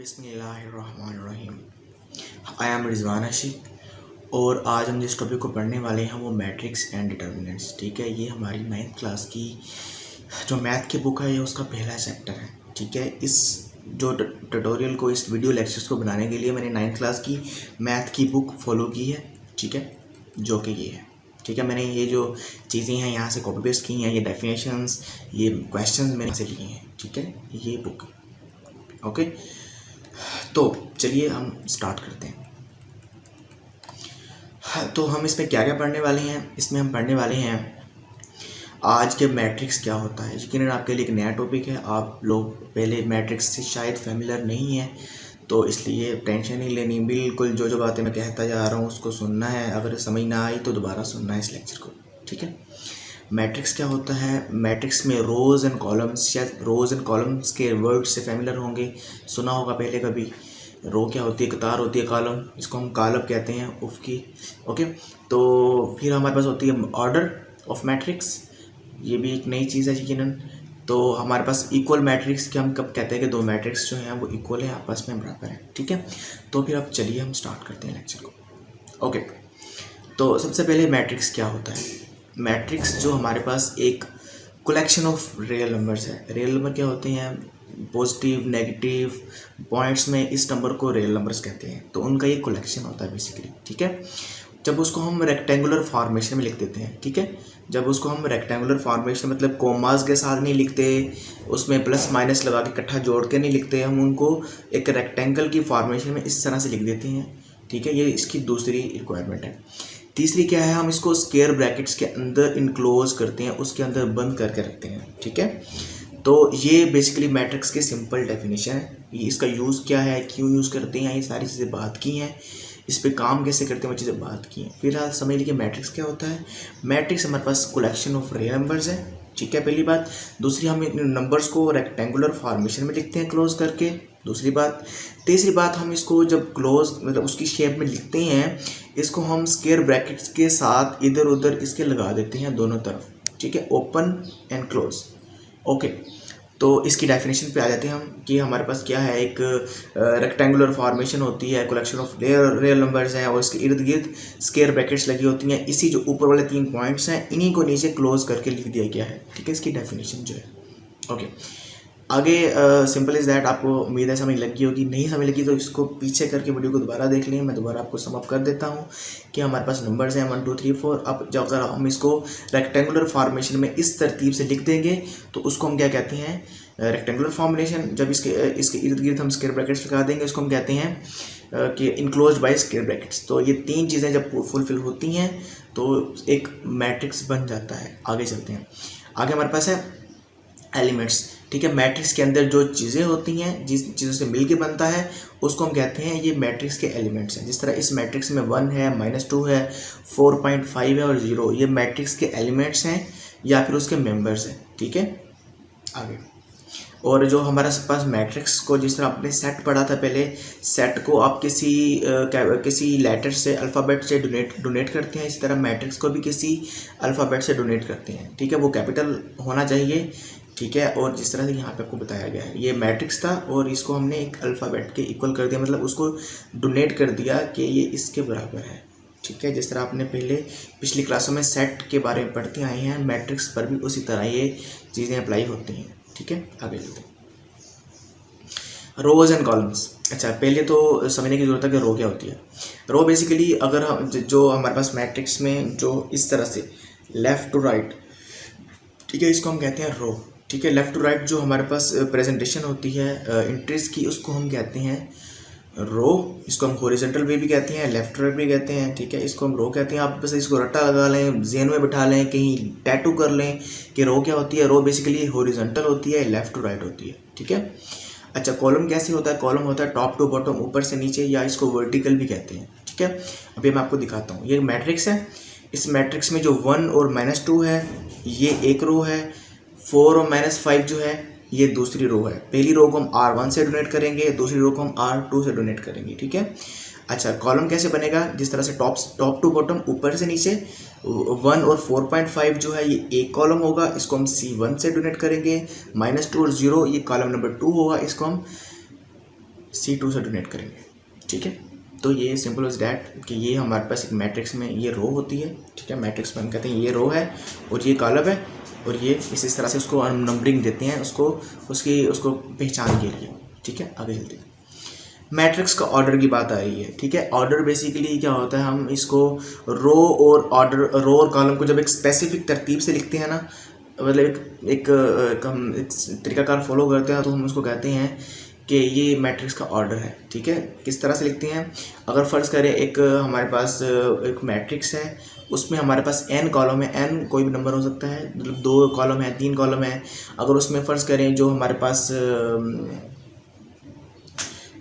बिस्मिल्लाहिर्रहमानिर्रहीम। I am Rizwan अशीक और आज हम जिस टॉपिक को पढ़ने वाले हैं वो मैट्रिक्स एंड डिटर्मिनेंट्स। ठीक है, ये हमारी 9th क्लास की जो मैथ की बुक है ये उसका पहला चैप्टर है। ठीक है, इस जो ट्यूटोरियल को, इस वीडियो लेक्चर्स को बनाने के लिए मैंने 9th क्लास की मैथ की बुक फॉलो की है। ठीक है, जो कि ये है। ठीक है, मैंने ये जो चीज़ें हैं यहाँ से कॉपी पेस्ट की हैं, ये डेफिनेशंस, ये क्वेश्चंस मैंने से लिए हैं। ठीक है, ये बुक। ओके, तो चलिए हम स्टार्ट करते हैं। तो हम इसमें क्या क्या पढ़ने वाले हैं? इसमें हम पढ़ने वाले हैं आज के मैट्रिक्स क्या होता है। यकीनन आपके लिए एक नया टॉपिक है, आप लोग पहले मैट्रिक्स से शायद फैमिलियर नहीं है, तो इसलिए टेंशन नहीं लेनी। बिल्कुल जो जो बातें मैं कहता जा रहा हूँ उसको सुनना है, अगर समझ ना आई तो दोबारा सुनना है इस लेक्चर को। ठीक है, मैट्रिक्स क्या होता है? मैट्रिक्स में रोज़ एंड कॉलम्स, या रोज़ एंड कॉलम्स के वर्ड से फैमिलियर होंगे, सुना होगा पहले कभी। रो क्या होती है? कतार होती है, कॉलम, इसको हम कॉलम कहते हैं, उफ की। ओके, तो फिर हमारे पास होती है ऑर्डर ऑफ मैट्रिक्स, ये भी एक नई चीज़ है यकीनन। तो हमारे पास इक्वल मैट्रिक्स के हम कब कहते हैं कि दो मैट्रिक्स जो हैं वो इक्वल है, आपस में बराबर है। ठीक है, तो फिर अब चलिए हम स्टार्ट करते हैं लेक्चर को। ओके, तो सबसे पहले मैट्रिक्स क्या होता है? मैट्रिक्स जो हमारे पास एक कलेक्शन ऑफ रियल नंबर्स है। रियल नंबर क्या होते हैं? पॉजिटिव, नेगेटिव पॉइंट्स में इस नंबर को रियल नंबर्स कहते हैं, तो उनका ये कलेक्शन होता है बेसिकली। ठीक है, जब उसको हम रेक्टेंगुलर फॉर्मेशन में लिख देते हैं, ठीक है, जब उसको हम रेक्टेंगुलर फॉर्मेशन मतलब कोमास के साथ नहीं लिखते, उसमें प्लस माइनस लगा के इकट्ठा जोड़ के नहीं लिखते, हम उनको एक रेक्टेंगल की फॉर्मेशन में इस तरह से लिख देते हैं। ठीक है, ये इसकी दूसरी रिक्वायरमेंट है। तीसरी क्या है? हम इसको स्क्वायर ब्रैकेट्स के अंदर इनक्लोज करते हैं, उसके अंदर बंद करके रखते हैं। ठीक है, तो ये बेसिकली मैट्रिक्स की सिंपल डेफिनेशन है। ये इसका यूज़ क्या है, क्यों यूज़ करते हैं, ये सारी चीज़ें बात की हैं, इस पे काम कैसे करते हैं वो चीज़ें बात की हैं। फिलहाल समझ लीजिए मैट्रिक्स क्या होता है। मैट्रिक्स हमारे पास कलेक्शन ऑफ रियल नंबर्स है। ठीक है, पहली बात। दूसरी, हम इन नंबर्स को रेक्टेंगुलर फॉर्मेशन में लिखते हैं क्लोज करके, दूसरी बात। तीसरी बात, हम इसको जब क्लोज मतलब उसकी शेप में लिखते हैं, इसको हम स्क्वायर ब्रैकेट्स के साथ इधर उधर इसके लगा देते हैं दोनों तरफ। ठीक है, ओपन एंड क्लोज। ओके, तो इसकी डेफिनेशन पे आ जाते हैं हम कि हमारे पास क्या है। एक रेक्टेंगुलर फॉर्मेशन होती है, कलेक्शन ऑफ रियल नंबर्स हैं, और इसके इर्द गिर्द स्क्वायर ब्रैकेट्स लगी होती हैं। इसी जो ऊपर वाले 3 पॉइंट्स हैं, इन्हीं को नीचे क्लोज करके लिख दिया गया है। ठीक है, इसकी डेफिनेशन जो है। ओके, आगे सिंपल इज़ दैट। आपको उम्मीद है समझ लगी होगी, नहीं समझ लगी तो इसको पीछे करके वीडियो को दोबारा देख लें। मैं दोबारा आपको सम अप कर देता हूँ कि हमारे पास नंबर्स हैं 1 2 3 4। अब जब अगर हम इसको रेक्टेंगुलर फॉर्मेशन में इस तरतीब से लिख देंगे तो उसको हम क्या कहते हैं? Rectangular formation. जब इसके इर्द गिर्द हम स्क्वायर ब्रैकेट्स लगा देंगे, उसको हम कहते हैं कि इनक्लोज बाय स्क्वायर ब्रैकेट्स। तो ये 3 चीज़ें जब फुलफिल होती हैं तो एक मैट्रिक्स बन जाता है। आगे चलते हैं। आगे हमारे पास है एलिमेंट्स। ठीक है, मैट्रिक्स के अंदर जो चीज़ें होती हैं, जिस चीज़ों से मिलके बनता है, उसको हम कहते हैं ये मैट्रिक्स के एलिमेंट्स हैं। जिस तरह इस मैट्रिक्स में 1 है, -2 है, 4.5 है और 0, ये मैट्रिक्स के एलिमेंट्स हैं या फिर उसके मेंबर्स हैं। ठीक है, आगे। और जो हमारा पास मैट्रिक्स को, जिस तरह आपने सेट पढ़ा था पहले, सेट को आप किसी लेटर से, अल्फ़ाबेट से डोनेट करते हैं, इसी तरह मैट्रिक्स को भी किसी अल्फ़ाबेट से डोनेट करते हैं। ठीक है, वो कैपिटल होना चाहिए। ठीक है, और जिस तरह से यहाँ पे आपको बताया गया है, ये मैट्रिक्स था और इसको हमने एक अल्फ़ाबेट के इक्वल कर दिया, मतलब उसको डोनेट कर दिया कि ये इसके बराबर है। ठीक है, जिस तरह आपने पहले पिछली क्लासों में सेट के बारे में पढ़ते आए हैं, मैट्रिक्स पर भी उसी तरह ये चीज़ें अप्लाई होती हैं। ठीक है, आगे चलते हैं। रोज एंड कॉलम्स। अच्छा, पहले तो समझने की ज़रूरत है कि रो क्या होती है। रो बेसिकली, अगर हम जो हमारे पास मैट्रिक्स में जो इस तरह से लेफ़्ट टू राइट, ठीक है, इसको हम कहते हैं रो। ठीक है, लेफ़्ट टू राइट जो हमारे पास प्रेजेंटेशन होती है इंट्रीज की, उसको हम कहते हैं रो। इसको हम हॉरिजॉन्टल वे भी कहते हैं, लेफ्ट राइट भी कहते हैं। ठीक है, इसको हम रो कहते हैं। आप बस इसको रट्टा लगा लें, ज़हन में बिठा लें, कहीं टैटू कर लें कि रो क्या होती है। रो बेसिकली हॉरिजॉन्टल होती है, लेफ़्ट टू राइट होती है। ठीक है, अच्छा, कॉलम कैसे होता है? कॉलम होता है टॉप टू बॉटम, ऊपर से नीचे, या इसको वर्टिकल भी कहते हैं। ठीक है, अभी मैं आपको दिखाता हूँ। ये मैट्रिक्स है, इस मैट्रिक्स में जो 1 और -2 है ये एक रो है, 4 और -5 जो है ये दूसरी रो है। पहली रो को हम R1 से डोनेट करेंगे, दूसरी रो को हम R2 से डोनेट करेंगे। ठीक है, अच्छा, कॉलम कैसे बनेगा? जिस तरह से टॉप टू बॉटम, ऊपर से नीचे, 1 और 4.5 जो है ये एक कॉलम होगा, इसको हम C1 से डोनेट करेंगे। -2 और 0 ये कॉलम नंबर 2 होगा, इसको हम C2 से डोनेट करेंगे। ठीक है, तो ये सिंपल इज डैट कि ये हमारे पास एक मैट्रिक्स में ये रो होती है। ठीक है, मैट्रिक्स में हम कहते हैं ये रो है और ये कॉलम है और ये इस तरह से उसको हम नंबरिंग देते हैं उसको पहचान के लिए। ठीक है, आगे चलते हैं। मैट्रिक्स का ऑर्डर की बात आ रही है। ठीक है, ऑर्डर बेसिकली क्या होता है, हम इसको रो और कॉलम को जब एक स्पेसिफिक तरतीब से लिखते हैं ना, मतलब एक तरीकाकार फॉलो करते हैं, तो हम उसको कहते हैं कि ये मैट्रिक्स का ऑर्डर है। ठीक है, किस तरह से लिखते हैं, अगर फ़र्ज़ करें एक हमारे पास एक मैट्रिक्स है, उसमें हमारे पास n कॉलम है, n कोई भी नंबर हो सकता है, मतलब 2 कॉलम है, 3 कॉलम है। अगर उसमें फ़र्ज़ करें जो हमारे पास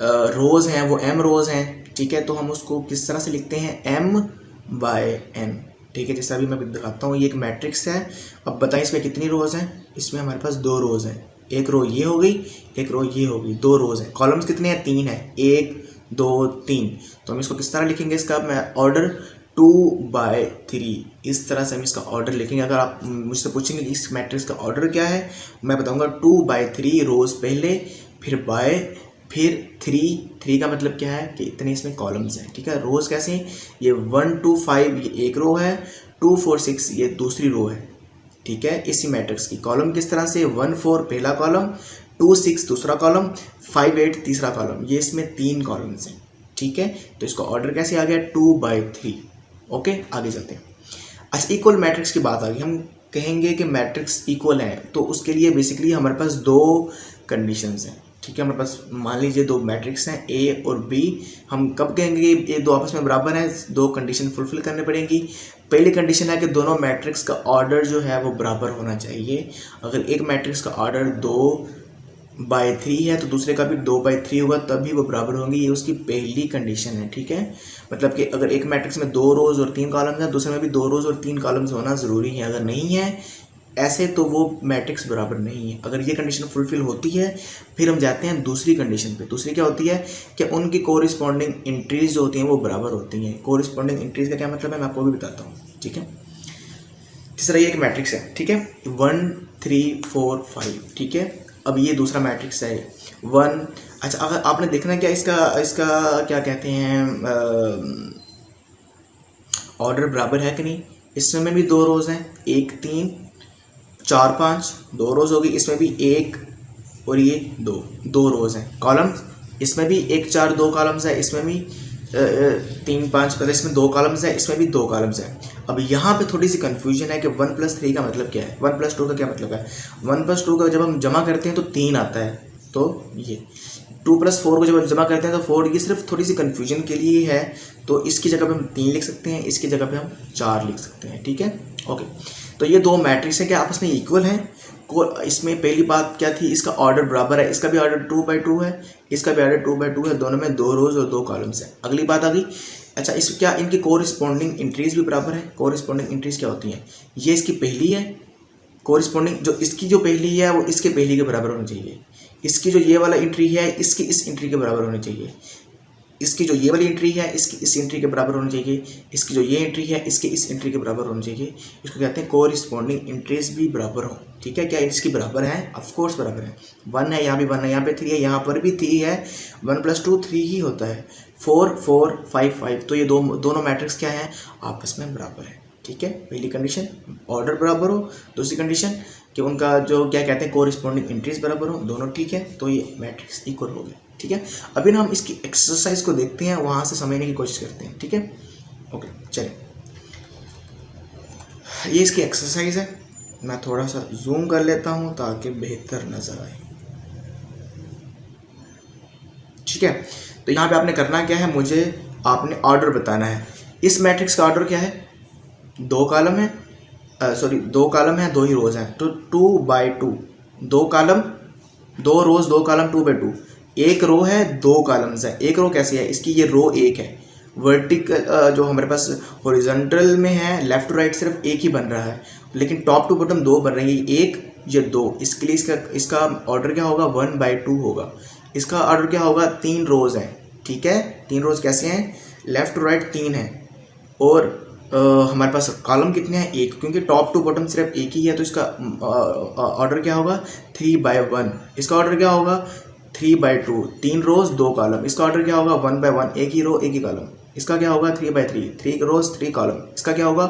रोज़ हैं वो m रोज़ हैं। ठीक है, तो हम उसको किस तरह से लिखते हैं, m/n। ठीक है, जैसा अभी मैं दिखाता हूँ, ये एक मैट्रिक्स है। अब बताएं इसमें कितनी रोज़ हैं, इसमें हमारे पास 2 रोज़ हैं, एक रो ये हो गई, एक रो ये हो गई, 2 रोज़ हैं। कॉलम्स कितने हैं, 3 हैं, 1 2 3। तो हम इसको किस तरह लिखेंगे, इसका मैं ऑर्डर 2/3, इस तरह से हम इसका ऑर्डर लिखेंगे। अगर आप मुझसे पूछेंगे कि इस मैट्रिक्स का ऑर्डर क्या है, मैं बताऊंगा 2/3 रोज़ पहले, फिर बाय, फिर 3 का मतलब क्या है कि इतने इसमें कॉलम्स हैं। ठीक है, रोज़ कैसे हैं, ये 1 2 5 ये एक रो है, 2 4 6 ये दूसरी रो है। ठीक है, इसी मैट्रिक्स की कॉलम किस तरह से, 1 4 पहला कॉलम, 2 6 दूसरा कॉलम, 5 8 तीसरा कॉलम, ये इसमें 3 कॉलम्स हैं। ठीक है, तो इसका ऑर्डर कैसे आ गया, 2/3। ओके, आगे चलते हैं। अच्छा, इक्वल मैट्रिक्स की बात आ गई। हम कहेंगे कि मैट्रिक्स इक्वल है, तो उसके लिए बेसिकली हमारे पास 2 कंडीशंस हैं। ठीक है, हमारे पास मान लीजिए 2 मैट्रिक्स हैं A और B। हम कब कहेंगे कि ये 2 आपस में बराबर हैं, 2 कंडीशन फुलफिल करनी पड़ेंगी। पहली कंडीशन है कि दोनों मैट्रिक्स का ऑर्डर जो है वो बराबर होना चाहिए। अगर एक मैट्रिक्स का ऑर्डर 2/3 है तो दूसरे का भी 2/3 होगा, तभी वो बराबर होंगे। ये उसकी पहली कंडीशन है। ठीक है, मतलब कि अगर एक मैट्रिक्स में 2 रोज़ और 3 कॉलम्स हैं, दूसरे में भी 2 रोज़ और 3 कॉलम्स होना ज़रूरी है। अगर नहीं है ऐसे तो वो मैट्रिक्स बराबर नहीं है। अगर ये कंडीशन फुलफिल होती है, फिर हम जाते हैं दूसरी कंडीशन पे। दूसरी क्या होती है कि उनकी कोरिस्पॉन्डिंग एंट्रीज जो होती हैं वो बराबर होती हैं। कोरिस्पॉन्डिंग एंट्रीज का क्या मतलब है, मैं आपको भी बताता हूँ। ठीक है, तीसरा ये एक मैट्रिक्स है। ठीक है, 1 3 4 5। ठीक है, अब ये दूसरा मैट्रिक्स है 1। अच्छा, अगर आपने देखना क्या इसका क्या कहते हैं, ऑर्डर बराबर है कि नहीं। इसमें भी 2 रोज़ हैं, 1 3 4 5, 2 रोज़ होगी। इसमें भी 1 और ये 2 रोज़ हैं। कॉलम्स इसमें भी 1 4 2 कॉलम्स है, इसमें भी 3 5, पहले इसमें 2 कॉलम्स है, इसमें भी 2 कॉलम्स है। अब यहाँ पे थोड़ी सी कन्फ्यूजन है कि 1 + 3 का मतलब क्या है, 1 + 2 का क्या मतलब है। 1 + 2 का जब हम जमा करते हैं तो 3 आता है, तो ये 2 + 4 को जब जमा करते हैं तो 4। ये सिर्फ थोड़ी सी कन्फ्यूजन के लिए है, तो इसकी जगह पे हम 3 लिख सकते हैं, इसकी जगह पे हम 4 लिख सकते हैं। ठीक है, ओके। तो ये 2 मैट्रिक्स है कि आपस में इक्वल हैं। इसमें पहली बात क्या थी, इसका ऑर्डर बराबर है। इसका भी ऑर्डर 2/2 है, इसका भी ऑर्डर 2/2 है। दोनों में 2 रोज़ और 2 कॉलम्स हैं। अगली बात आ गई, अच्छा इस क्या इनकी कोरिस्पॉन्डिंग एंट्रीज भी बराबर है। कोरिस्पॉन्डिंग एंट्रीज क्या होती हैं, ये इसकी पहली है। कोरिस्पॉन्डिंग जो इसकी जो पहली है वो इसके पहली के बराबर होनी चाहिए। इसकी जो ये वाला एंट्री है इसकी इस एंट्री के बराबर होनी चाहिए। इसकी जो ये वाली एंट्री है इसकी इस एंट्री के बराबर होनी चाहिए। इसकी जो ये एंट्री है इसके इस एंट्री के बराबर होनी चाहिए। इसको कहते हैं कोरिस्पॉन्डिंग एंट्रीज भी बराबर हो। ठीक है, क्या इसकी बराबर है, ऑफ कोर्स बराबर है। 1 है, यहाँ भी 1 है, यहाँ पे 3 है, यहाँ पर भी 3 है। 1 + 2 3 ही होता है। 4 4 5 5, तो ये दोनों मैट्रिक्स क्या है, आपस में बराबर है। ठीक है, पहली कंडीशन ऑर्डर बराबर हो, दूसरी कंडीशन कि उनका जो क्या कहते हैं कोरिस्पॉन्डिंग एंट्रीज बराबर हो, दोनों ठीक है, तो ये मैट्रिक्स इक्वल हो गए। ठीक है, अभी ना हम इसकी एक्सरसाइज को देखते हैं, वहाँ से समझने की कोशिश करते हैं। ठीक है, ओके चलिए, ये इसकी एक्सरसाइज है। मैं थोड़ा सा जूम कर लेता हूँ ताकि बेहतर नज़र आए। ठीक है, तो यहाँ पे आपने करना क्या है, मुझे आपने ऑर्डर बताना है। इस मैट्रिक्स का ऑर्डर क्या है, 2 कॉलम है, 2 कॉलम है, 2 ही रोज़ हैं, तो 2/2। 2 कॉलम 2 रोज़ 2 कॉलम 2/2। एक रो है, 2 कॉलम्स है। एक रो कैसी है, इसकी ये रो 1 है। वर्टिकल जो हमारे पास हॉरिजॉन्टल में है, लेफ्ट टू राइट सिर्फ एक ही बन रहा है, लेकिन टॉप टू बॉटम 2 बन रही है, 1 ये 2। इसके लिए इसका ऑर्डर क्या होगा, 1/2 होगा। इसका ऑर्डर क्या होगा, 3 रोज़ हैं। ठीक है, 3 रोज़ कैसे हैं, लेफ्ट टू राइट 3 है, और हमारे पास कॉलम कितने हैं, 1, क्योंकि टॉप टू बॉटम सिर्फ एक ही है, तो इसका ऑर्डर क्या होगा, 3/1। इसका ऑर्डर क्या होगा, 3/2, 3 रोज 2 कॉलम। इसका ऑर्डर क्या होगा 1/1, एक ही रो एक ही कॉलम। इसका क्या होगा 3/3, 3 रोज 3 कॉलम। इसका क्या होगा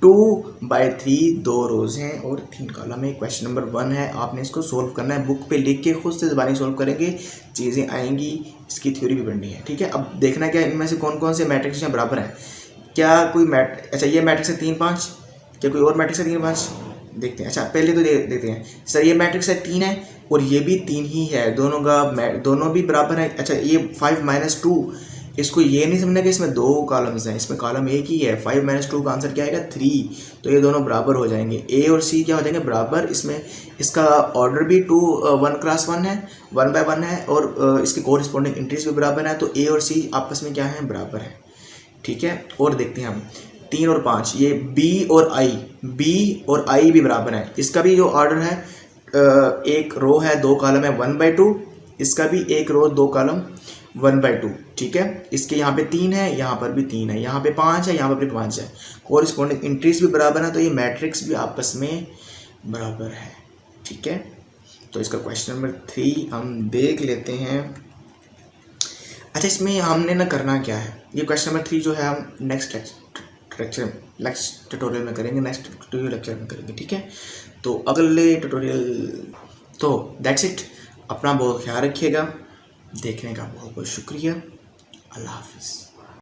2/3, 2 रोज हैं और 3 कॉलम है। क्वेश्चन नंबर 1 है, आपने इसको सोल्व करना है, बुक पे लिख के खुद से ज़बानी सोल्व करेंगे, चीज़ें आएंगी, इसकी थ्योरी भी पढ़नी है। ठीक है, अब देखना क्या इनमें से कौन कौन से मैट्रिक्स हैं बराबर हैं। क्या कोई अच्छा ये मैट्रिक्स है 3 5, क्या कोई और मैट्रिक्स है 3 5 देखते हैं। अच्छा पहले तो देखते हैं सर, ये मैट्रिक्स है 3 है और ये भी 3 ही है, दोनों भी बराबर है। अच्छा ये 5 - 2, इसको ये नहीं समझना कि इसमें 2 कॉलम्स हैं, इसमें कॉलम एक ही है। 5 - 2 का आंसर क्या आएगा 3, तो ये दोनों बराबर हो जाएंगे। ए और सी क्या हो जाएंगे बराबर। इसमें इसका ऑर्डर भी 1 क्रॉस 1 है, 1/1 है और इसके कोरिस्पोंडिंग इंट्रीज भी बराबर है, तो ए और सी आपस में क्या है बराबर है। ठीक है, और देखते हैं हम 3 और 5, ये बी और आई भी बराबर है। इसका भी जो ऑर्डर है एक रो है 2 कॉलम है 1/2, इसका भी एक रो 2 कॉलम 1/2। ठीक है, इसके यहाँ पे 3 है, यहाँ पर भी 3 है, यहाँ पे 5 है, यहाँ पर भी 5 है, कोरिस्पोंडिंग इंट्रीज भी बराबर है, तो ये मैट्रिक्स भी आपस में बराबर है। ठीक है, तो इसका क्वेश्चन नंबर 3 हम देख लेते हैं। अच्छा इसमें हमने ना करना क्या है, ये क्वेश्चन नंबर 3 जो है हम नेक्स्ट ट्यूटोरियल में करेंगे, नेक्स्ट ट्यूटोरियल लेक्चर में करेंगे। ठीक है, तो अगले ट्यूटोरियल, तो दैट्स इट। अपना बहुत ख्याल रखिएगा, देखने का बहुत बहुत शुक्रिया। अल्लाह हाफिज़।